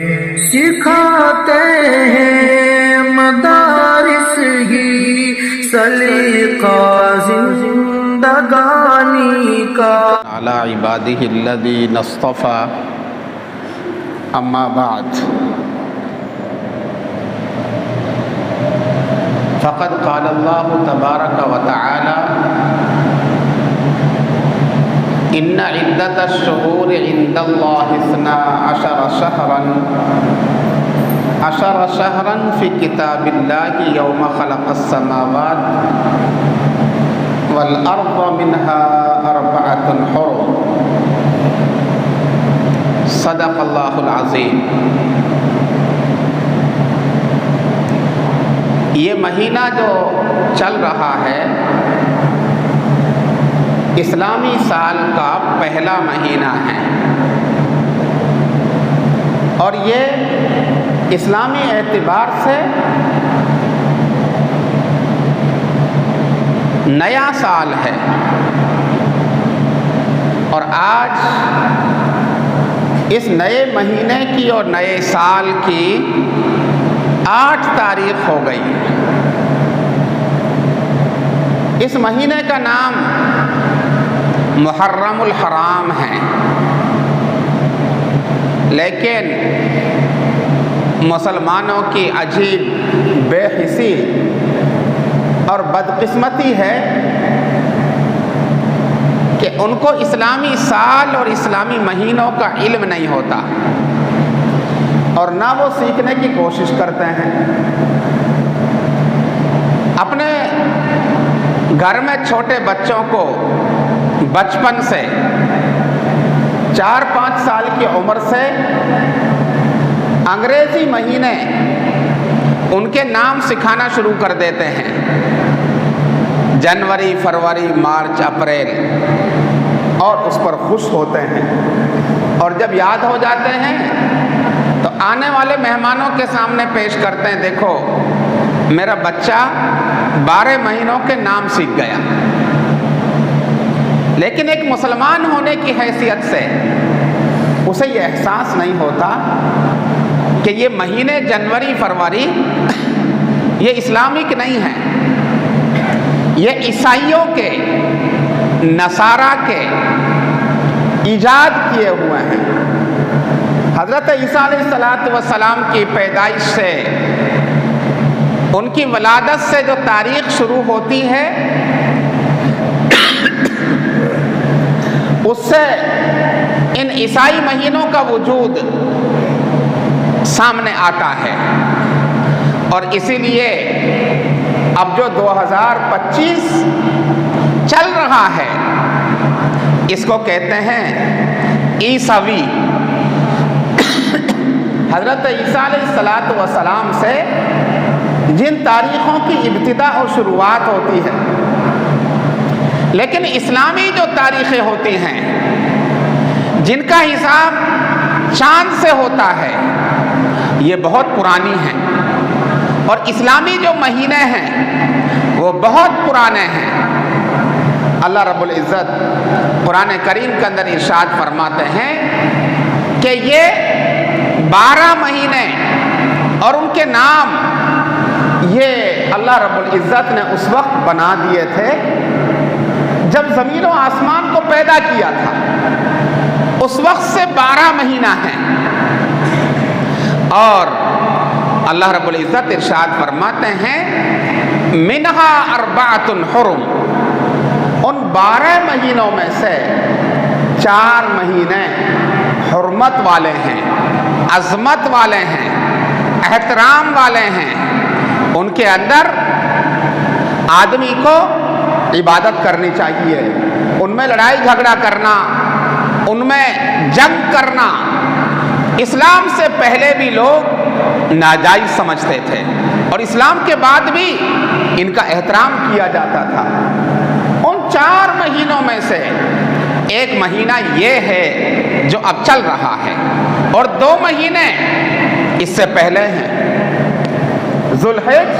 سکھاتے ہیں مدارس ہی سلیقہ زندگانی کا علی عبادہ الذین اصطفیٰ اما بعد فقد قال اللہ تبارک و تعالی ان عدت الشہور عند اللہ 12 شہرا فی کتاب اللہ یوم خلق السماوات والارض منها 4 حرم صدق اللہ العظیم۔ یہ مہینہ جو چل رہا ہے اسلامی سال کا پہلا مہینہ ہے، اور یہ اسلامی اعتبار سے نیا سال ہے، اور آج اس نئے مہینے کی اور نئے سال کی 8 تاریخ ہو گئی۔ اس مہینے کا نام محرم الحرام ہے، لیکن مسلمانوں کی عجیب بے حسی اور بدقسمتی ہے کہ ان کو اسلامی سال اور اسلامی مہینوں کا علم نہیں ہوتا، اور نہ وہ سیکھنے کی کوشش کرتے ہیں۔ اپنے گھر میں چھوٹے بچوں کو بچپن سے 4-5 سال کی عمر سے انگریزی مہینے ان کے نام سکھانا شروع کر دیتے ہیں، جنوری، فروری، مارچ، اپریل، اور اس پر خوش ہوتے ہیں، اور جب یاد ہو جاتے ہیں تو آنے والے مہمانوں کے سامنے پیش کرتے ہیں، دیکھو میرا بچہ 12 مہینوں کے نام سیکھ گیا۔ لیکن ایک مسلمان ہونے کی حیثیت سے اسے یہ احساس نہیں ہوتا کہ یہ مہینے جنوری، فروری یہ اسلامک نہیں ہیں، یہ عیسائیوں کے، نصارہ کے ایجاد کیے ہوئے ہیں۔ حضرت عیسیٰ علیہ السلام کی پیدائش سے، ان کی ولادت سے جو تاریخ شروع ہوتی ہے اس سے ان عیسائی مہینوں کا وجود سامنے آتا ہے، اور اسی لیے اب جو 2025 چل رہا ہے اس کو کہتے ہیں عیسوی۔ حضرت عیسیٰ علیہ السلام سے جن تاریخوں کی ابتدا اور شروعات ہوتی ہے، لیکن اسلامی جو تاریخیں ہوتی ہیں جن کا حساب چاند سے ہوتا ہے یہ بہت پرانی ہیں، اور اسلامی جو مہینے ہیں وہ بہت پرانے ہیں۔ اللہ رب العزت قرآن کریم کے اندر ارشاد فرماتے ہیں کہ یہ 12 مہینے اور ان کے نام یہ اللہ رب العزت نے اس وقت بنا دیے تھے جب زمین و آسمان کو پیدا کیا تھا، اس وقت سے 12 مہینہ ہیں، اور اللہ رب العزت ارشاد فرماتے ہیں منہا 4 حرم، ان 12 مہینوں میں سے 4 مہینے حرمت والے ہیں، عظمت والے ہیں، احترام والے ہیں، ان کے اندر آدمی کو عبادت کرنی چاہیے، ان میں لڑائی جھگڑا کرنا، ان میں جنگ کرنا اسلام سے پہلے بھی لوگ ناجائز سمجھتے تھے، اور اسلام کے بعد بھی ان کا احترام کیا جاتا تھا۔ ان 4 مہینوں میں سے ایک مہینہ یہ ہے جو اب چل رہا ہے، اور 2 مہینے اس سے پہلے ہیں، ذوالحج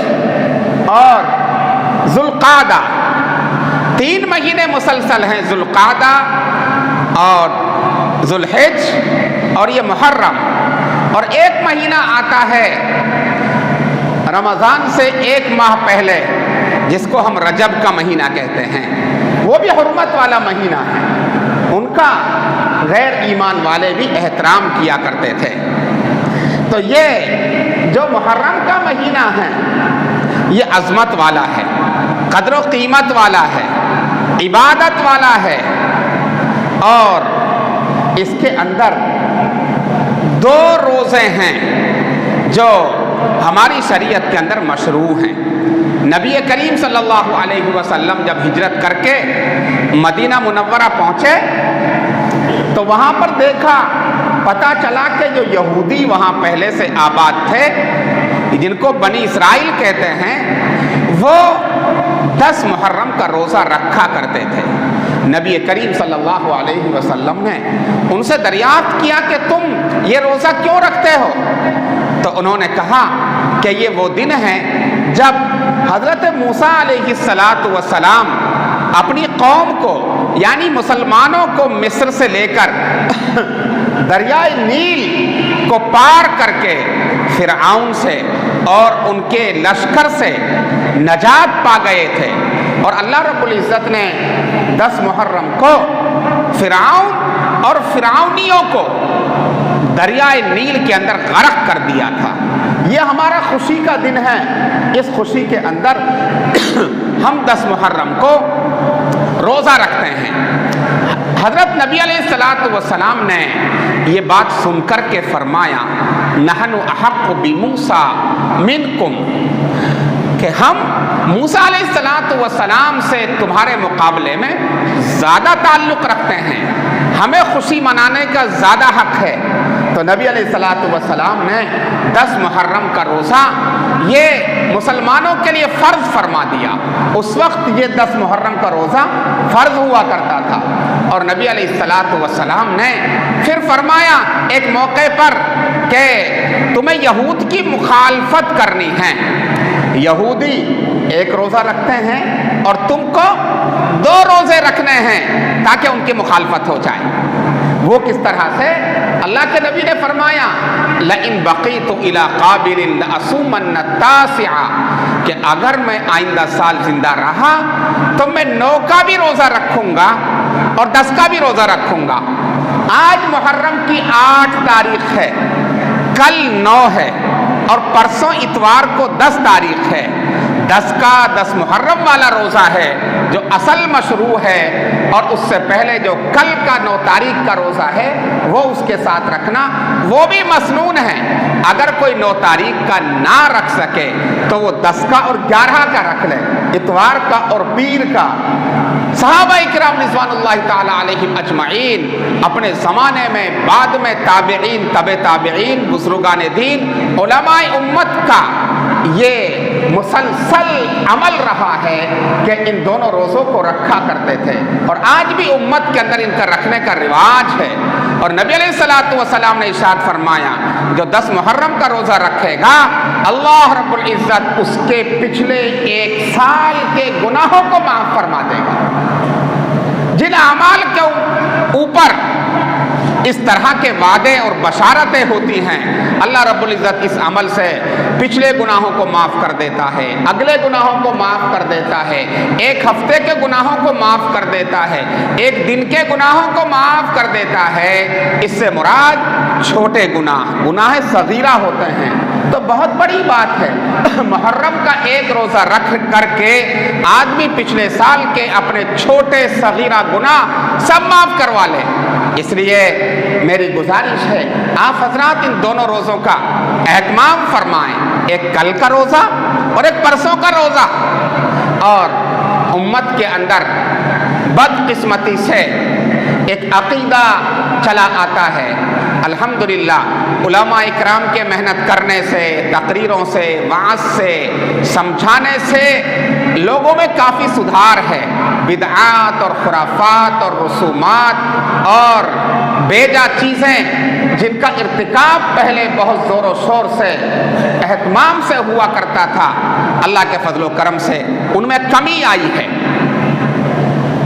اور ذوالقعدہ۔ 3 مہینے مسلسل ہیں، ذوالقعدہ اور ذوالحج اور یہ محرم۔ اور ایک مہینہ آتا ہے رمضان سے ایک ماہ پہلے جس کو ہم رجب کا مہینہ کہتے ہیں، وہ بھی حرمت والا مہینہ ہے، ان کا غیر ایمان والے بھی احترام کیا کرتے تھے۔ تو یہ جو محرم کا مہینہ ہے یہ عظمت والا ہے، قدر و قیمت والا ہے، عبادت والا ہے، اور اس کے اندر 2 روزے ہیں جو ہماری شریعت کے اندر مشروع ہیں۔ نبی کریم صلی اللہ علیہ وسلم جب ہجرت کر کے مدینہ منورہ پہنچے تو وہاں پر دیکھا، پتہ چلا کہ جو یہودی وہاں پہلے سے آباد تھے جن کو بنی اسرائیل کہتے ہیں، وہ 10 محرم کا روزہ رکھا کرتے تھے۔ نبی کریم صلی اللہ علیہ وسلم نے ان سے دریافت کیا کہ تم یہ روزہ کیوں رکھتے ہو؟ تو انہوں نے کہا کہ یہ وہ دن ہے جب حضرت موسیٰ علیہ السلام اپنی قوم کو یعنی مسلمانوں کو مصر سے لے کر دریائے نیل کو پار کر کے فرعون سے اور ان کے لشکر سے نجات پا گئے تھے، اور اللہ رب العزت نے 10 محرم کو فرعون اور فرعونیوں کو دریائے نیل کے اندر غرق کر دیا تھا۔ یہ ہمارا خوشی کا دن ہے، اس خوشی کے اندر ہم 10 محرم کو روزہ رکھتے ہیں۔ حضرت نبی علیہ السلام نے یہ بات سن کر کے فرمایا، نحن احق بموسیٰ منکم، کہ ہم موسیٰ علیہ السلام سے تمہارے مقابلے میں زیادہ تعلق رکھتے ہیں، ہمیں خوشی منانے کا زیادہ حق ہے۔ تو نبی علیہ السلام نے 10 محرم کا روزہ یہ مسلمانوں کے لیے فرض فرما دیا۔ اس وقت یہ 10 محرم کا روزہ فرض ہوا کرتا تھا، اور نبی علیہ السلام نے پھر فرمایا ایک موقع پر کہ تمہیں یہود کی مخالفت کرنی ہے، یہودی ایک روزہ رکھتے ہیں اور تم کو 2 روزے رکھنے ہیں تاکہ ان کی مخالفت ہو جائے۔ وہ کس طرح سے؟ اللہ کے نبی نے فرمایا لئن بقیت الی قابل لأصومن التاسع، کہ اگر میں آئندہ سال زندہ رہا تو میں 9 کا بھی روزہ رکھوں گا اور 10 کا بھی روزہ رکھوں گا۔ آج محرم کی 8 تاریخ ہے، کل 9 ہے، اور پرسوں اتوار کو 10 تاریخ ہے۔ 10 کا 10 محرم والا روزہ ہے جو اصل مشروع ہے، اور اس سے پہلے جو کل کا 9 تاریخ کا روزہ ہے وہ اس کے ساتھ رکھنا وہ بھی مسنون ہے۔ اگر کوئی 9 تاریخ کا نہ رکھ سکے تو وہ 10 کا اور 11 کا رکھ لے، اتوار کا اور پیر کا۔ صحابہ کرام رضوان اللہ تعالی علیہم اجمعین اپنے زمانے میں، بعد میں تابعین، تبع تابعین، بزرگان دین، علماء امت کا یہ مسلسل عمل رہا ہے کہ ان دونوں روزوں کو رکھا کرتے تھے، اور آج بھی امت کے اندر ان کا رکھنے کا رواج ہے۔ اور نبی علیہ السلام نے ارشاد فرمایا جو 10 محرم کا روزہ رکھے گا اللہ رب العزت اس کے پچھلے 1 سال کے گناہوں کو معاف فرما دے گا۔ جن اعمال کے اوپر اس طرح کے وعدے اور بشارتیں ہوتی ہیں، اللہ رب العزت اس عمل سے پچھلے گناہوں کو معاف کر دیتا ہے، اگلے گناہوں کو معاف کر دیتا ہے، 1 ہفتے کے گناہوں کو معاف کر دیتا ہے، 1 دن کے گناہوں کو معاف کر دیتا ہے۔ اس سے مراد چھوٹے گناہ صغیرہ ہوتے ہیں، تو بہت بڑی بات ہے۔ محرم کا 1 روزہ رکھ کر کے آدمی پچھلے سال کے اپنے چھوٹے صغیرہ گناہ سب معاف کروا لے۔ اس لیے میری گزارش ہے آپ حضرات ان دونوں روزوں کا اہتمام فرمائیں، ایک کل کا روزہ اور ایک پرسوں کا روزہ۔ اور امت کے اندر بدقسمتی سے ایک عقیدہ چلا آتا ہے، الحمدللہ علماء اکرام کے محنت کرنے سے، تقریروں سے، وعظ سے، سمجھانے سے لوگوں میں کافی سدھار ہے۔ بدعات اور خرافات اور رسومات اور بیجا چیزیں جن کا ارتکاب پہلے بہت زور و شور سے، اہتمام سے ہوا کرتا تھا، اللہ کے فضل و کرم سے ان میں کمی آئی ہے۔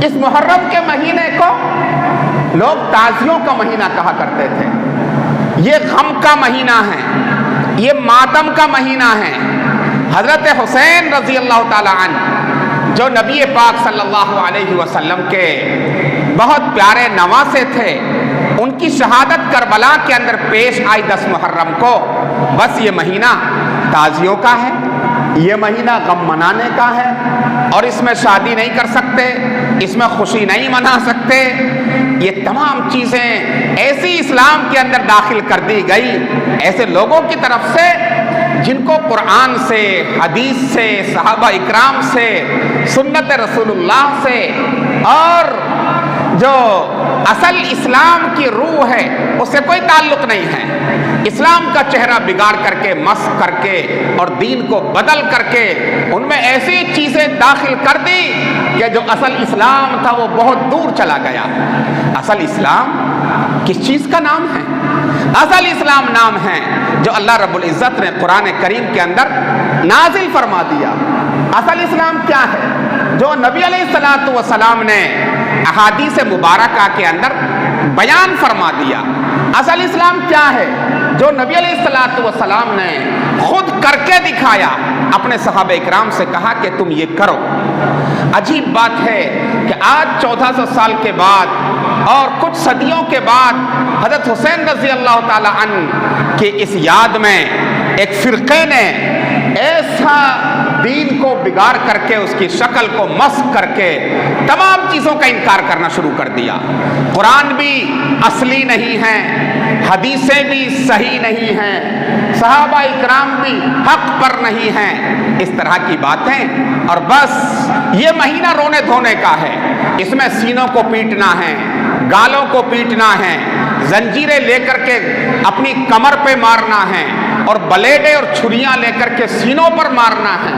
اس محرم کے مہینے کو لوگ تازیوں کا مہینہ کہا کرتے تھے، یہ غم کا مہینہ ہے، یہ ماتم کا مہینہ ہے۔ حضرت حسین رضی اللہ تعالی عنہ جو نبی پاک صلی اللہ علیہ وسلم کے بہت پیارے نواسے تھے، ان کی شہادت کربلا کے اندر پیش آئی 10 محرم کو۔ بس یہ مہینہ تازیوں کا ہے، یہ مہینہ غم منانے کا ہے، اور اس میں شادی نہیں کر سکتے، اس میں خوشی نہیں منا سکتے۔ یہ تمام چیزیں ایسی اسلام کے اندر داخل کر دی گئی ایسے لوگوں کی طرف سے جن کو قرآن سے، حدیث سے، صحابہ اکرام سے، سنت رسول اللہ سے، اور جو اصل اسلام کی روح ہے اس سے کوئی تعلق نہیں ہے۔ اسلام کا چہرہ بگاڑ کر کے، مسخ کر کے اور دین کو بدل کر کے ان میں ایسی چیزیں داخل کر دی کہ جو اصل اسلام تھا وہ بہت دور چلا گیا۔ اصل اسلام کس چیز کا نام ہے؟ اصل اسلام نام ہے جو اللہ رب العزت نے قرآن کریم کے اندر نازل فرما دیا۔ اصل اسلام کیا ہے؟ جو نبی علیہ الصلوۃ والسلام نے احادیث مبارکہ کے اندر بیان فرما دیا۔ اصل اسلام کیا ہے؟ جو نبی علیہ الصلوۃ والسلام نے خود کر کے دکھایا، اپنے صحابہ اکرام سے کہا کہ تم یہ کرو۔ عجیب بات ہے کہ آج 1400 سال کے بعد اور کچھ صدیوں کے بعد حضرت حسین رضی اللہ تعالی عنہ کی اس یاد میں ایک فرقے نے ایسا دین کو بگاڑ کر کے، اس کی شکل کو مسخ کر کے تمام چیزوں کا انکار کرنا شروع کر دیا۔ قرآن بھی اصلی نہیں ہے، حدیثیں بھی صحیح نہیں ہیں، صحابہ اکرام بھی حق پر نہیں ہیں، اس طرح کی باتیں۔ اور بس یہ مہینہ رونے دھونے کا ہے، اس میں سینوں کو پیٹنا ہے، گالوں کو پیٹنا ہے، زنجیریں لے کر کے اپنی کمر پہ مارنا ہے، اور بلیڈیں اور چھریاں لے کر کے سینوں پر مارنا ہے،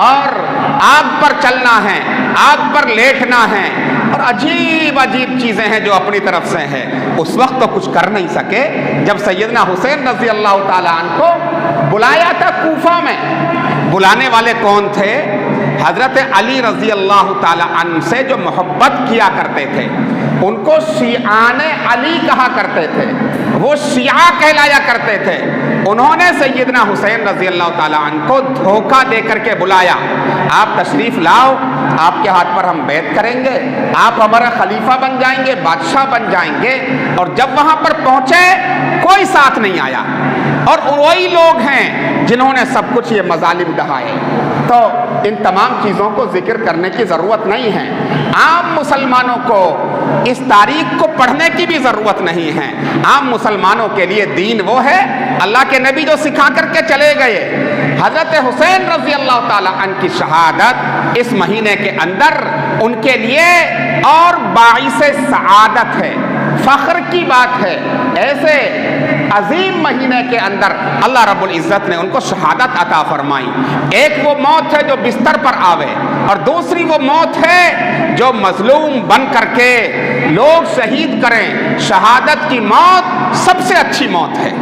اور آگ پر چلنا ہے، آگ پر لیٹنا ہے، اور عجیب عجیب چیزیں ہیں جو اپنی طرف سے ہیں۔ اس وقت تو کچھ کر نہیں سکے جب سیدنا حسین رضی اللہ تعالیٰ عنہ کو بلایا تھا کوفہ میں۔ بلانے والے کون تھے؟ حضرت علی رضی اللہ تعالیٰ عنہ سے جو محبت کیا کرتے تھے، ان کو شیعان علی کہا کرتے تھے، وہ شیعہ کہلایا کرتے تھے۔ انہوں نے سیدنا حسین رضی اللہ تعالیٰ عنہ کو دھوکہ دے کر کے بلایا، آپ تشریف لاؤ، آپ کے ہاتھ پر ہم بیعت کریں گے، آپ ہمارا خلیفہ بن جائیں گے، بادشاہ بن جائیں گے۔ اور جب وہاں پر پہنچے کوئی ساتھ نہیں آیا، اور وہی لوگ ہیں جنہوں نے سب کچھ یہ مظالم ڈھائے۔ تو ان تمام چیزوں کو ذکر کرنے کی ضرورت نہیں ہے، عام مسلمانوں کو اس تاریخ کو پڑھنے کی بھی ضرورت نہیں ہے۔ عام مسلمانوں کے لیے دین وہ ہے اللہ کے نبی جو سکھا کر کے چلے گئے۔ حضرت حسین رضی اللہ تعالیٰ عنہ کی شہادت اس مہینے کے اندر ان کے لیے اور باعث سعادت ہے، فخر کی بات ہے۔ ایسے عظیم مہینے کے اندر اللہ رب العزت نے ان کو شہادت عطا فرمائی۔ ایک وہ موت ہے جو بستر پر آوے، اور دوسری وہ موت ہے جو مظلوم بن کر کے لوگ شہید کریں۔ شہادت کی موت سب سے اچھی موت ہے۔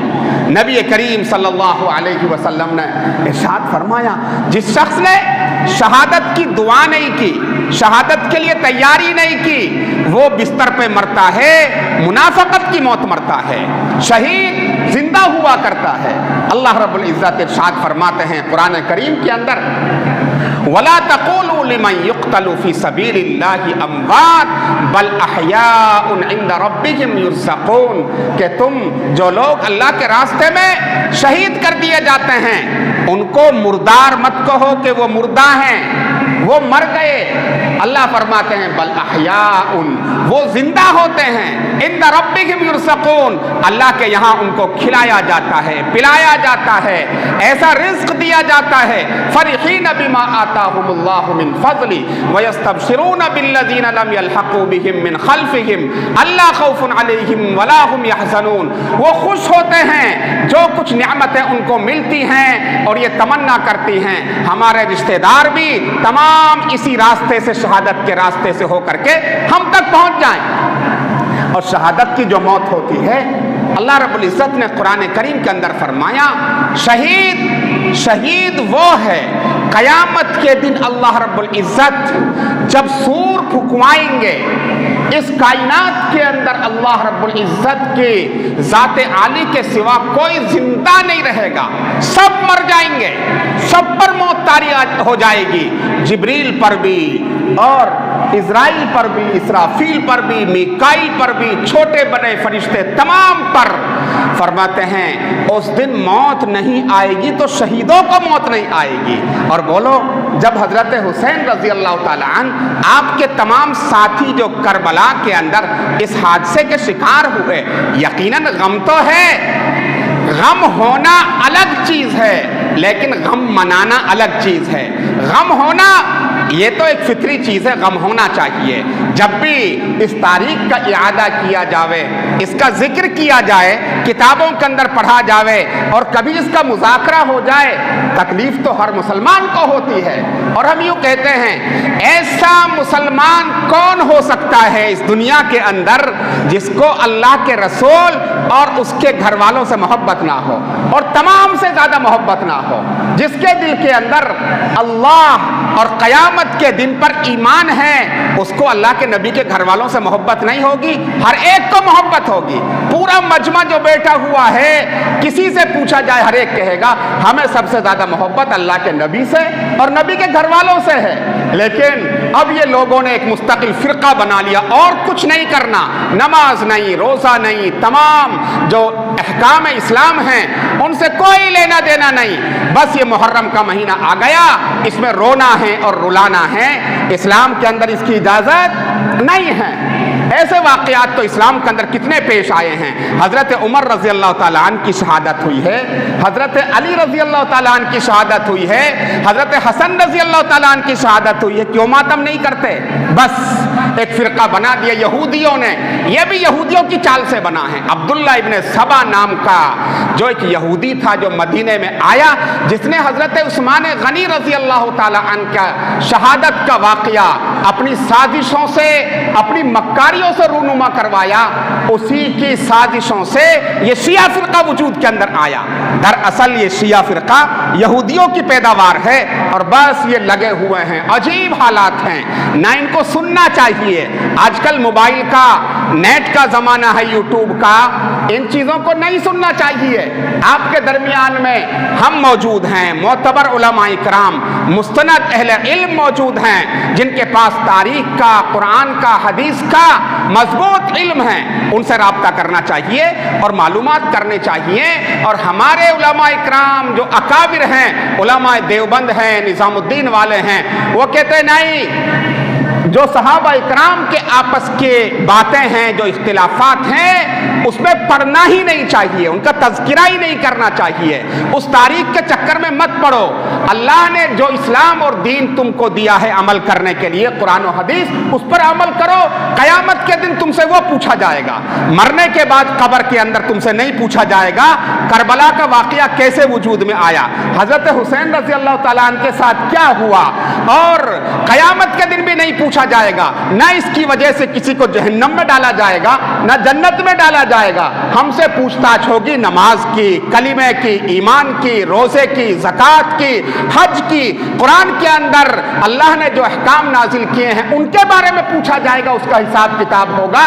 نبی کریم صلی اللہ علیہ وسلم نے ارشاد فرمایا، جس شخص نے شہادت کی دعا نہیں کی، شہادت کے لیے تیاری نہیں کی، وہ بستر پہ مرتا ہے، منافقت کی موت مرتا ہے۔ شہید زندہ ہوا کرتا ہے۔ اللہ رب العزت ارشاد فرماتے ہیں قرآن کریم کے اندر، وَلَا تَقُولُوا لِمَنْ يُقْتَلُ فِي سَبِيلِ اللَّهِ أَمْوَاتٌ بَلْ أَحْيَاءٌ عِنْدَ رَبِّهِمْ يُرْزَقُونَ، کہ تم جو لوگ اللہ کے راستے میں شہید کر دیے جاتے ہیں ان کو مردار مت کہو کہ وہ مردہ ہیں، وہ مر گئے۔ اللہ فرماتے ہیں بل احیاء، وہ زندہ ہوتے ہیں، عند ربہم یرزقون، اللہ کے یہاں ان کو کھلایا جاتا ہے، پلایا جاتا ہے، ایسا رزق دیا جاتا ہے۔ فرحین بما آتاہم اللہ من فضل ویستبشرون بالذین لم یلحقوا بہم من خلفہم الا خوف علیہم ولا هم یحزنون، وہ خوش ہوتے ہیں جو کچھ نعمتیں ان کو ملتی ہیں، اور یہ تمنا کرتی ہیں ہمارے رشتہ دار بھی تمام اسی راستے سے، شہادت کے راستے سے ہو کر کے ہم تک پہنچ جائیں۔ اور شہادت کی جو موت ہوتی ہے، اللہ رب العزت نے قرآن کریم کے اندر فرمایا، شہید وہ ہے قیامت کے دن اللہ رب العزت جب سور پھکوائیں گے، اس کائنات کے اندر اللہ رب العزت کے ذات عالی کے سوا کوئی زندہ نہیں رہے گا، سب مر جائیں گے، سب پر موت طاری ہو جائے گی، جبریل پر بھی اور اسرائیل پر بھی، اسرافیل پر بھی، میکائیل پر بھی، چھوٹے بڑے فرشتے تمام پر۔ فرماتے ہیں اس دن موت نہیں آئے گی تو شہیدوں کو موت نہیں آئے گی۔ اور بولو، جب حضرت حسین رضی اللہ تعالیٰ عنہ آپ کے تمام ساتھی جو کربلا کے اندر اس حادثے کے شکار ہوئے، یقیناً غم تو ہے، غم ہونا الگ چیز ہے لیکن غم منانا الگ چیز ہے۔ غم ہونا یہ تو ایک فطری چیز ہے، غم ہونا چاہیے۔ جب بھی اس تاریخ کا اعادہ کیا جاوے، اس کا ذکر کیا جائے، کتابوں کے اندر پڑھا جاوے اور کبھی اس کا مذاکرہ ہو جائے، تکلیف تو ہر مسلمان کو ہوتی ہے۔ اور ہم یوں کہتے ہیں ایسا مسلمان کون ہو سکتا ہے اس دنیا کے اندر جس کو اللہ کے رسول اور اس کے گھر والوں سے محبت نہ ہو اور تمام سے زیادہ محبت نہ ہو، جس کے دل کے اندر اللہ اور قیامت کے دن پر ایمان ہے، اس کو اللہ کے نبی کے گھر والوں سے محبت نہیں ہوگی؟ ہر ایک کو محبت ہوگی۔ پورا مجمع جو بیٹھا ہوا ہے، کسی سے پوچھا جائے ہر ایک کہے گا ہمیں سب سے زیادہ محبت اللہ کے نبی سے اور نبی کے گھر والوں سے ہے۔ لیکن اب یہ لوگوں نے ایک مستقل فرقہ بنا لیا، اور کچھ نہیں کرنا، نماز نہیں، روزہ نہیں، تمام جو احکام اسلام ہیں ان سے کوئی لینا دینا نہیں، بس یہ محرم کا مہینہ آ گیا، اس میں رونا ہے اور رلانا ہے، اسلام کے اندر اس کی اجازت نہیں ہے۔ ایسے واقعات تو اسلام کے اندر کتنے پیش آئے ہیں۔ حضرت عمر رضی اللہ تعالیٰ عنہ کی شہادت ہوئی ہے، حضرت علی رضی اللہ تعالیٰ عنہ کی شہادت ہوئی ہے، حضرت حسن رضی اللہ تعالیٰ عنہ کی شہادت ہوئی ہے، کیوں ماتم نہیں کرتے؟ بس ایک فرقہ بنا دیا یہودیوں نے، یہ بھی یہودیوں کی چال سے بنا ہے۔ عبداللہ ابن سبا نام کا جو ایک یہودی تھا جو مدینے میں آیا، جس نے حضرت عثمان غنی رضی اللہ تعالیٰ عنہ کا شہادت کا واقعہ اپنی سازشوں سے، اپنی مکاریوں سے رونما کروایا، اسی کی سازشوں سے یہ شیعہ فرقہ وجود کے اندر آیا۔ دراصل یہ شیعہ فرقہ یہودیوں کی پیداوار ہے اور بس یہ لگے ہوئے ہیں، عجیب حالات ہیں، نہ ان کو سننا چاہیے۔ آج کل موبائل کا، نیٹ کا زمانہ ہے، یوٹیوب کا، ان چیزوں کو نہیں سننا چاہیے۔ آپ کے درمیان میں ہم موجود ہیں، معتبر علماء کرام، مستند اہل علم موجود ہیں جن کے پاس تاریخ کا، قرآن کا، حدیث کا مضبوط علم ہے، ان سے رابطہ کرنا چاہیے اور معلومات کرنے چاہیے۔ اور ہمارے علماء کرام جو اکابر ہیں، علماء دیوبند ہیں، نظام الدین والے ہیں، وہ کہتے ہیں نہیں، جو صحابہ اکرام کے آپس کے باتیں ہیں، جو اختلافات ہیں، اس میں پڑھنا ہی نہیں چاہیے، ان کا تذکرہ ہی نہیں کرنا چاہیے، اس تاریخ کے چکر میں مت پڑھو۔ اللہ نے جو اسلام اور دین تم کو دیا ہے عمل کرنے کے لیے، قرآن و حدیث، اس پر عمل کرو۔ قیامت کے دن تم سے وہ پوچھا جائے گا، مرنے کے بعد قبر کے اندر تم سے نہیں پوچھا جائے گا کربلا کا واقعہ کیسے وجود میں آیا، حضرت حسین رضی اللہ تعالیٰ عنہ کے ساتھ کیا ہوا، اور قیامت کے دن بھی نہیں پوچھا جائے گا، نہ اس کی وجہ سے کسی کو جہنم میں ڈالا جائے گا، نہ جنت میں ڈالا جائے گا۔ ہم سے پوچھ تاچھ ہوگی نماز کی، کلمے کی، ایمان کی، روزے کی، زکوٰۃ کی، حج کی۔ قرآن کے اندر اللہ نے جو احکام نازل کیے ہیں ان کے بارے میں پوچھا جائے گا، اس کا حساب کتاب ہوگا۔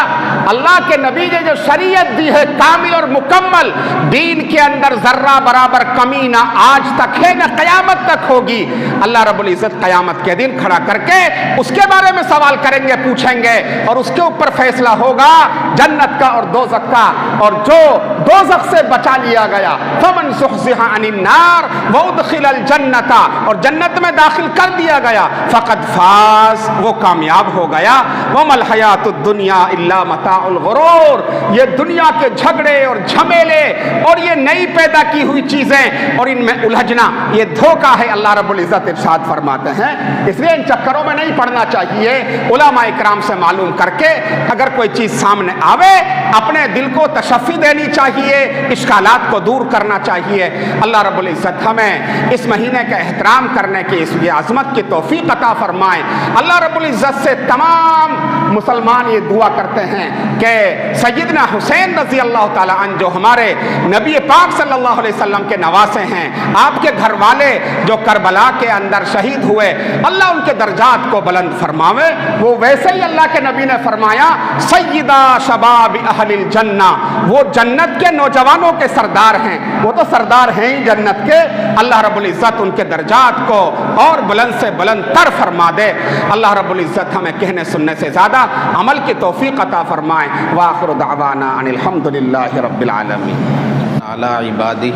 اللہ کے نبی نے جو شریعت دی ہے کامل اور مکمل، دین کے اندر ذرہ برابر کمی نہ آج تک ہے نہ قیامت تک ہوگی۔ اللہ رب العزت قیامت کے دن کھڑا کر کے اس کے بارے میں سوال کریں گے، پوچھیں گے، اور اس کے اوپر فیصلہ ہوگا جنت کا اور دوزخ کا۔ اور جو دوزخ سے بچا لیا گیا، فمن زحزح عن النار وادخل الجنۃ، اور جنت میں داخل کر دیا گیا، فقد فاز، وہ کامیاب ہو گیا۔ وما الحیات الدنیا الا متاع الغرور، یہ دنیا کے جھگڑے اور جھمیلے اور یہ نئی پیدا کی ہوئی چیزیں اور ان میں الجھنا یہ دھوکہ ہے، اللہ رب العزت ارشاد فرماتے ہیں۔ اس لیے ان چکروں میں نہیں پڑنا چاہیے، علماء اکرام سے معلوم کر کے اگر کوئی چیز سامنے آوے اپنے دل کو تشفی دینی چاہیے، اشکالات کو دور کرنا چاہیے۔ اللہ رب العزت ہمیں اس مہینے کا احترام کرنے کی، اس عظمت کی توفیق عطا فرمائے۔ اللہ رب العزت سے تمام مسلمان یہ دعا کرتے ہیں کہ سیدنا حسین رضی اللہ تعالیٰ عنہ جو ہمارے نبی پاک صلی اللہ علیہ وسلم کے نواسے ہیں، آپ کے گھر والے جو کربلا کے اندر شہید ہوئے، اللہ ان کے درجات کو بلند فرماوے۔ وہ ویسے ہی اللہ کے نبی نے فرمایا سیدہ شباب اہل الجنہ، وہ جنت کے نوجوانوں کے سردار ہیں، وہ تو سردار ہیں ہی جنت کے، اللہ رب العزت ان کے درجات کو اور بلند سے بلند تر فرما دے۔ اللہ رب العزت ہمیں کہنے سننے سے زیادہ عمل کی توفیق عطا فرمائے۔ وآخر دعوانا ان الحمد للہ رب العالمین۔ علی عبادہ